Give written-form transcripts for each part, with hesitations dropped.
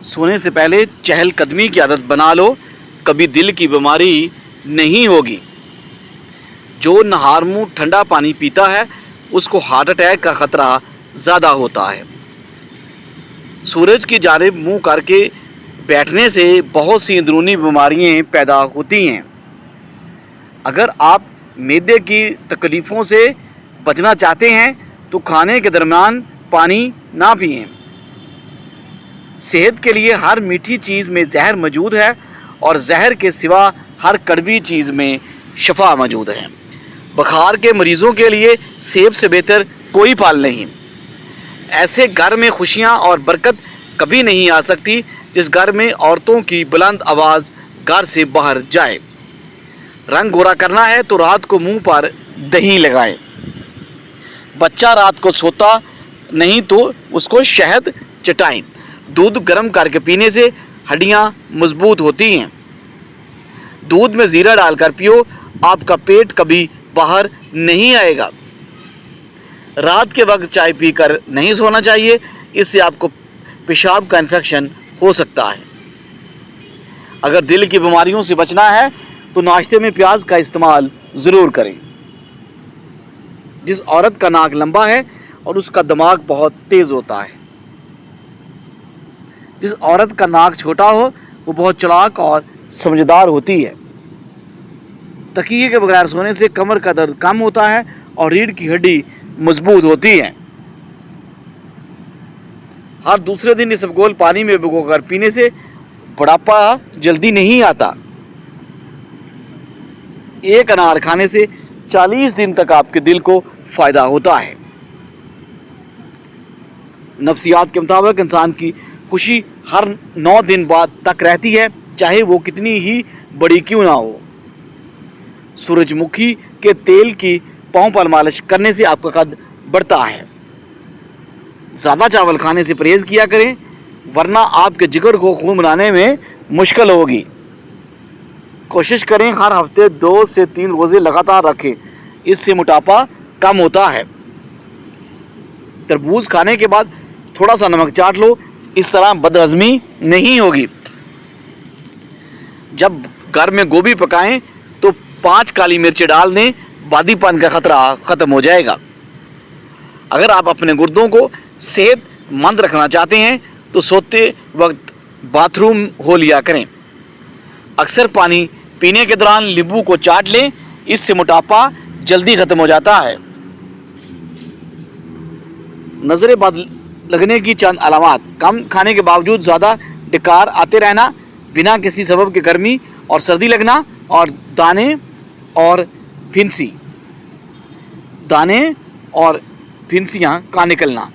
سونے سے پہلے چہل قدمی کی عادت بنا لو، کبھی دل کی بیماری نہیں ہوگی۔ جو نہار منہ ٹھنڈا پانی پیتا ہے اس کو ہارٹ اٹیک کا خطرہ زیادہ ہوتا ہے۔ سورج کی جانب منہ کر کے بیٹھنے سے بہت سی اندرونی بیماریاں پیدا ہوتی ہیں۔ اگر آپ معدے کی تکلیفوں سے بچنا چاہتے ہیں تو کھانے کے درمیان پانی نہ پئیں۔ صحت کے لیے ہر میٹھی چیز میں زہر موجود ہے اور زہر کے سوا ہر کڑوی چیز میں شفا موجود ہے۔ بخار کے مریضوں کے لیے سیب سے بہتر کوئی پھل نہیں۔ ایسے گھر میں خوشیاں اور برکت کبھی نہیں آ سکتی جس گھر میں عورتوں کی بلند آواز گھر سے باہر جائے۔ رنگ گورا کرنا ہے تو رات کو منہ پر دہی لگائیں۔ بچہ رات کو سوتا نہیں تو اس کو شہد چٹائیں۔ دودھ گرم کر کے پینے سے ہڈیاں مضبوط ہوتی ہیں۔ دودھ میں زیرہ ڈال کر پیو، آپ کا پیٹ کبھی باہر نہیں آئے گا۔ رات کے وقت چائے پی کر نہیں سونا چاہیے، اس سے آپ کو پیشاب کا انفیکشن ہو سکتا ہے۔ اگر دل کی بیماریوں سے بچنا ہے تو ناشتے میں پیاز کا استعمال ضرور کریں۔ جس عورت کا ناک لمبا ہے اور اس کا دماغ بہت تیز ہوتا ہے۔ جس عورت کا ناک چھوٹا ہو وہ بہت چلاک اور سمجھدار ہوتی ہے۔ تکیے کے بغیر سونے سے کمر کا درد کم ہوتا ہے اور ریڑھ کی ہڈی مضبوط ہوتی ہے۔ ہر دوسرے دن اسبگول پانی میں بھگو کر پینے سے بڑھاپا جلدی نہیں آتا۔ ایک انار کھانے سے 40 دن تک آپ کے دل کو فائدہ ہوتا ہے۔ نفسیات کے مطابق انسان کی خوشی ہر 9 دن بعد تک رہتی ہے، چاہے وہ کتنی ہی بڑی کیوں نہ ہو۔ سورج مکھی کے تیل کی پاؤں پر مالش کرنے سے آپ کا قد بڑھتا ہے۔ زیادہ چاول کھانے سے پرہیز کیا کریں ورنہ آپ کے جگر کو خون بنانے میں مشکل ہوگی۔ کوشش کریں ہر ہفتے 2 سے 3 روزے لگاتار رکھیں، اس سے موٹاپا کم ہوتا ہے۔ تربوز کھانے کے بعد تھوڑا سا نمک چاٹ لو، اس طرح بدہضمی نہیں ہوگی۔ جب گھر میں گوبھی پکائیں تو 5 کالی مرچیں ڈال دیں، بادی پن کا خطرہ ختم ہو جائے گا۔ اگر آپ اپنے گردوں کو صحت مند رکھنا چاہتے ہیں تو سوتے وقت باتھ روم ہو لیا کریں۔ اکثر پانی پینے کے دوران لیمبو کو چاٹ لیں، اس سے موٹاپا جلدی ختم ہو جاتا ہے۔ نظر بد لگنے کی چند علامات: کم کھانے کے باوجود زیادہ ڈکار آتے رہنا، بنا کسی سبب کے گرمی اور سردی لگنا، اور دانے اور پھنسیاں کا نکلنا۔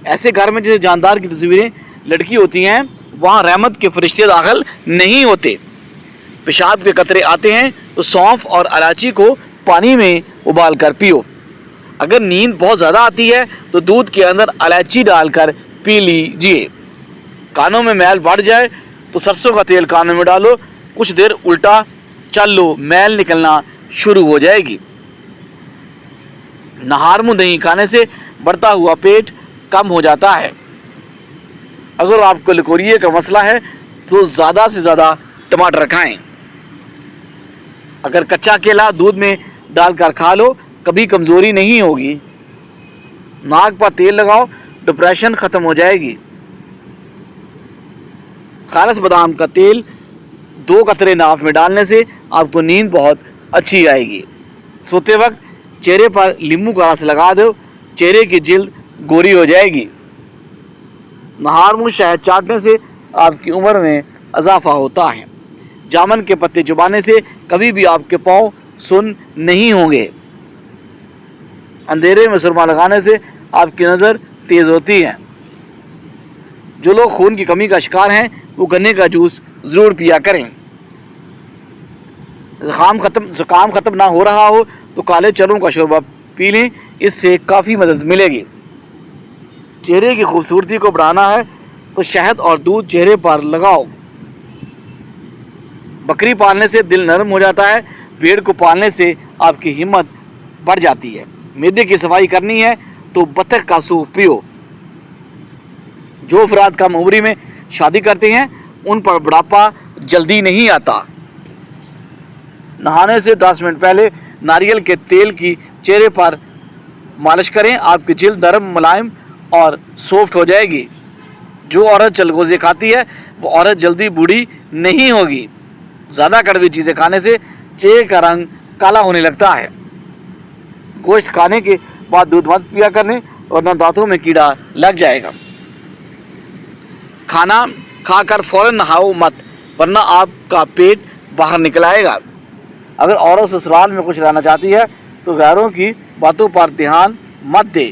ایسے گھر میں جیسے جاندار کی تصویریں لڑکی ہوتی ہیں وہاں رحمت کے فرشتے داخل نہیں ہوتے۔ پیشاب کے قطرے آتے ہیں تو سونف اور الائچی کو پانی میں ابال کر پیو۔ اگر نیند بہت زیادہ آتی ہے تو دودھ کے اندر الائچی ڈال کر پی لیجیے۔ کانوں میں میل بڑھ جائے تو سرسوں کا تیل کانوں میں ڈالو، کچھ دیر الٹا چل لو، میل نکلنا شروع ہو جائے گی۔ نہار منہ دہی کھانے سے بڑھتا ہوا پیٹ کم ہو جاتا ہے۔ اگر آپ کو لکوریے کا مسئلہ ہے تو زیادہ سے زیادہ ٹماٹر کھائیں۔ اگر کچا کیلا دودھ میں ڈال کر کھا لو، کبھی کمزوری نہیں ہوگی۔ ناک پر تیل لگاؤ، ڈپریشن ختم ہو جائے گی۔ خالص بادام کا تیل 2 قطرے ناف میں ڈالنے سے آپ کو نیند بہت اچھی آئے گی۔ سوتے وقت چہرے پر لیموں کا رس لگا دو، چہرے کی جلد گوری ہو جائے گی۔ نہار منہ شہد چاٹنے سے آپ کی عمر میں اضافہ ہوتا ہے۔ جامن کے پتے چبانے سے کبھی بھی آپ کے پاؤں سن نہیں ہوں گے۔ اندھیرے میں سرما لگانے سے آپ کی نظر تیز ہوتی ہے۔ جو لوگ خون کی کمی کا شکار ہیں وہ گنے کا جوس ضرور پیا کریں۔ زکام ختم نہ ہو رہا ہو تو کالے چنوں کا شوربہ پی لیں، اس سے کافی مدد ملے گی۔ چہرے کی خوبصورتی کو بڑھانا ہے تو شہد اور دودھ چہرے پر لگاؤ۔ بکری پالنے سے دل نرم ہو جاتا ہے، بھیڑ کو پالنے سے آپ کی ہمت بڑھ جاتی ہے۔ معدے کی صفائی کرنی ہے تو بطخ کا سوپ پیو۔ جو افراد کم عمری میں شادی کرتے ہیں ان پر بڑھاپا جلدی نہیں آتا۔ نہانے سے 10 منٹ پہلے ناریل کے تیل کی چہرے پر مالش کریں، آپ کی جلد نرم، ملائم اور سافٹ ہو جائے گی۔ جو عورت چلغوزے کھاتی ہے وہ عورت جلدی بوڑھی نہیں ہوگی۔ زیادہ کڑوی چیزیں کھانے سے چہرے کا رنگ کالا ہونے لگتا ہے۔ گوشت کھانے کے بعد دودھ مت پیا کریں ورنہ دانتوں میں کیڑا لگ جائے گا۔ کھانا کھا کر فوراً نہاؤ مت ورنہ آپ کا پیٹ باہر نکل آئے گا۔ اگر عورت سسرال میں خوش رہنا چاہتی ہے تو غیروں کی باتوں پر دھیان مت دے۔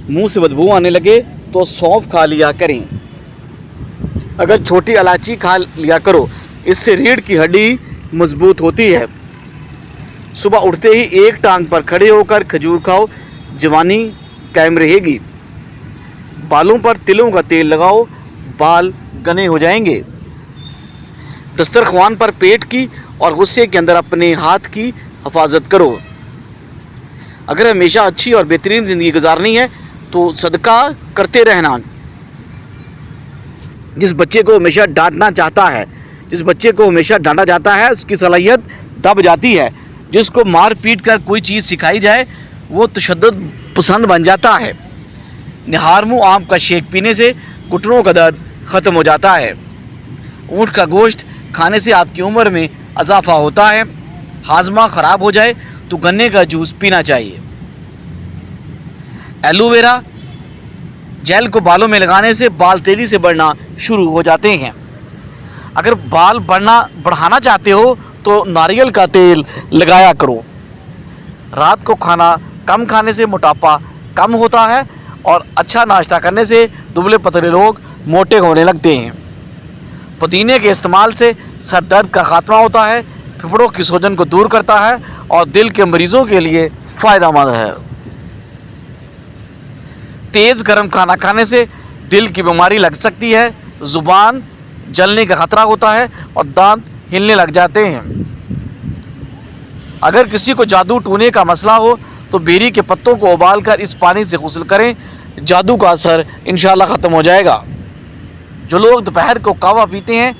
منہ سے بدبو آنے لگے تو سونف کھا لیا کریں۔ اگر چھوٹی الائچی کھا لیا کرو، اس سے ریڑھ کی ہڈی مضبوط ہوتی ہے۔ صبح اٹھتے ہی ایک ٹانگ پر کھڑے ہو کر کھجور کھاؤ، جوانی قائم رہے گی۔ بالوں پر تلوں کا تیل لگاؤ، بال گھنے ہو جائیں گے۔ دسترخوان پر پیٹ کی اور غصے کے اندر اپنے ہاتھ کی حفاظت کرو۔ اگر ہمیشہ اچھی اور بہترین زندگی گزارنی ہے تو صدقہ کرتے رہنا۔ جس بچے کو ہمیشہ ڈانٹنا چاہتا ہے، جس بچے کو ہمیشہ ڈانٹا جاتا ہے، اس کی صلاحیت دب جاتی ہے۔ جس کو مار پیٹ کر کوئی چیز سکھائی جائے وہ تشدد پسند بن جاتا ہے۔ نہارمو آم کا شیک پینے سے گھٹنوں کا درد ختم ہو جاتا ہے۔ اونٹ کا گوشت کھانے سے آپ کی عمر میں اضافہ ہوتا ہے۔ ہاضمہ خراب ہو جائے تو گنے کا جوس پینا چاہیے۔ ایلو ویرا جیل کو بالوں میں لگانے سے بال تیزی سے بڑھنا شروع ہو جاتے ہیں۔ اگر بال بڑھانا چاہتے ہو تو ناریل کا تیل لگایا کرو۔ رات کو کھانا کم کھانے سے موٹاپا کم ہوتا ہے اور اچھا ناشتہ کرنے سے دبلے پتلے لوگ موٹے ہونے لگتے ہیں۔ پودینے کے استعمال سے سر درد کا خاتمہ ہوتا ہے، پھیپھڑوں کی سوجن کو دور کرتا ہے اور دل کے مریضوں کے لیے فائدہ مند ہے۔ تیز گرم کھانا کھانے سے دل کی بیماری لگ سکتی ہے، زبان جلنے کا خطرہ ہوتا ہے اور دانت ہلنے لگ جاتے ہیں۔ اگر کسی کو جادو ٹونے کا مسئلہ ہو تو بیری کے پتوں کو ابال کر اس پانی سے غسل کریں، جادو کا اثر انشاءاللہ ختم ہو جائے گا۔ جو لوگ دوپہر کو قہوہ پیتے ہیں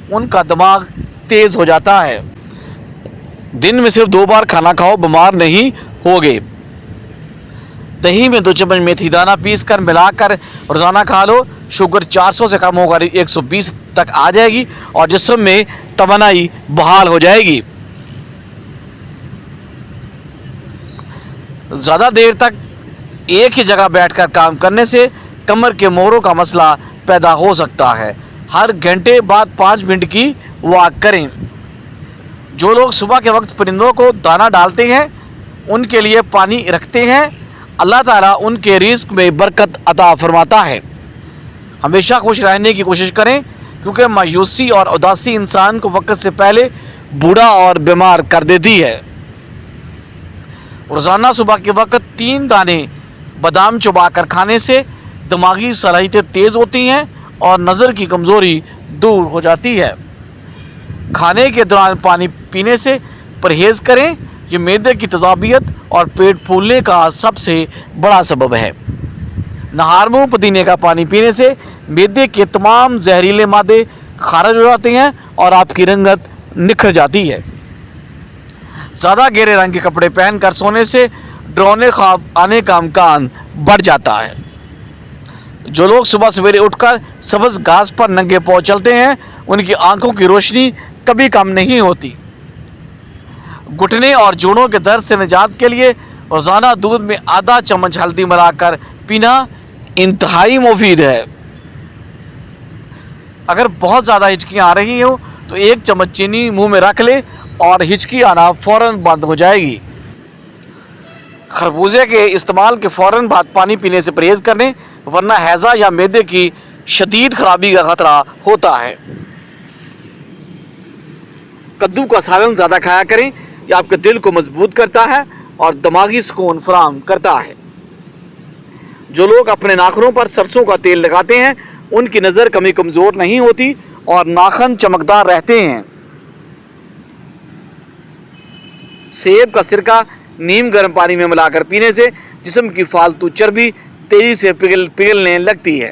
ان کا دماغ تیز ہو جاتا ہے۔ دن میں صرف 2 بار کھانا کھاؤ، بیمار نہیں ہوگے۔ دہی میں 2 چمچ میتھی دانہ پیس کر ملا کر روزانہ کھا لو، شوگر 400 سے کم ہوگا 120 تک آ جائے گی اور جسم میں توانائی بحال ہو جائے گی۔ زیادہ دیر تک ایک ہی جگہ بیٹھ کر کام کرنے سے کمر کے موڑوں کا مسئلہ پیدا ہو سکتا ہے۔ ہر گھنٹے بعد 5 منٹ کی واک کریں۔ جو لوگ صبح کے وقت پرندوں کو دانہ ڈالتے ہیں ان کے لیے پانی رکھتے ہیں، اللہ تعالیٰ ان کے رزق میں برکت عطا فرماتا ہے۔ ہمیشہ خوش رہنے کی کوشش کریں کیونکہ مایوسی اور اداسی انسان کو وقت سے پہلے بوڑھا اور بیمار کر دیتی ہے۔ روزانہ صبح کے وقت 3 دانے بادام چبا کر کھانے سے دماغی صلاحیتیں تیز ہوتی ہیں اور نظر کی کمزوری دور ہو جاتی ہے۔ کھانے کے دوران پانی پینے سے پرہیز کریں، یہ معدے کی تیزابیت اور پیٹ پھولنے کا سب سے بڑا سبب ہے۔ نہارمو پودینے کا پانی پینے سے معدے کے تمام زہریلے مادے خارج ہو جاتے ہیں اور آپ کی رنگت نکھر جاتی ہے۔ زیادہ گہرے رنگ کے کپڑے پہن کر سونے سے ڈراؤنے خواب آنے کا امکان بڑھ جاتا ہے۔ جو لوگ صبح سویرے اٹھ کر سبز گھاس پر ننگے پاؤں چلتے ہیں ان کی آنکھوں کی روشنی کبھی کم نہیں ہوتی۔ گھٹنے اور جوڑوں کے درد سے نجات کے لیے روزانہ دودھ میں آدھا چمچ ہلدی ملا کر پینا انتہائی مفید ہے۔ اگر بہت زیادہ ہچکیاں آ رہی ہوں تو 1 چمچ چینی منہ میں رکھ لے اور ہچکی آنا فوراً بند ہو جائے گی۔ خربوزے کے استعمال کے فوراً بعد پانی پینے سے پرہیز کریں ورنہ ہیضہ یا معدے کی شدید خرابی کا خطرہ ہوتا ہے۔ کدو کا سالن زیادہ کھایا کریں، یہ آپ کے دل کو مضبوط کرتا ہے اور دماغی سکون فراہم کرتا ہے۔ جو لوگ اپنے ناخنوں پر سرسوں کا تیل لگاتے ہیں ان کی نظر کمی کمزور نہیں ہوتی اور ناخن چمکدار رہتے ہیں۔ سیب کا سرکہ نیم گرم پانی میں ملا کر پینے سے جسم کی فالتو چربی تیزی سے پگھلنے لگتی ہے۔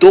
2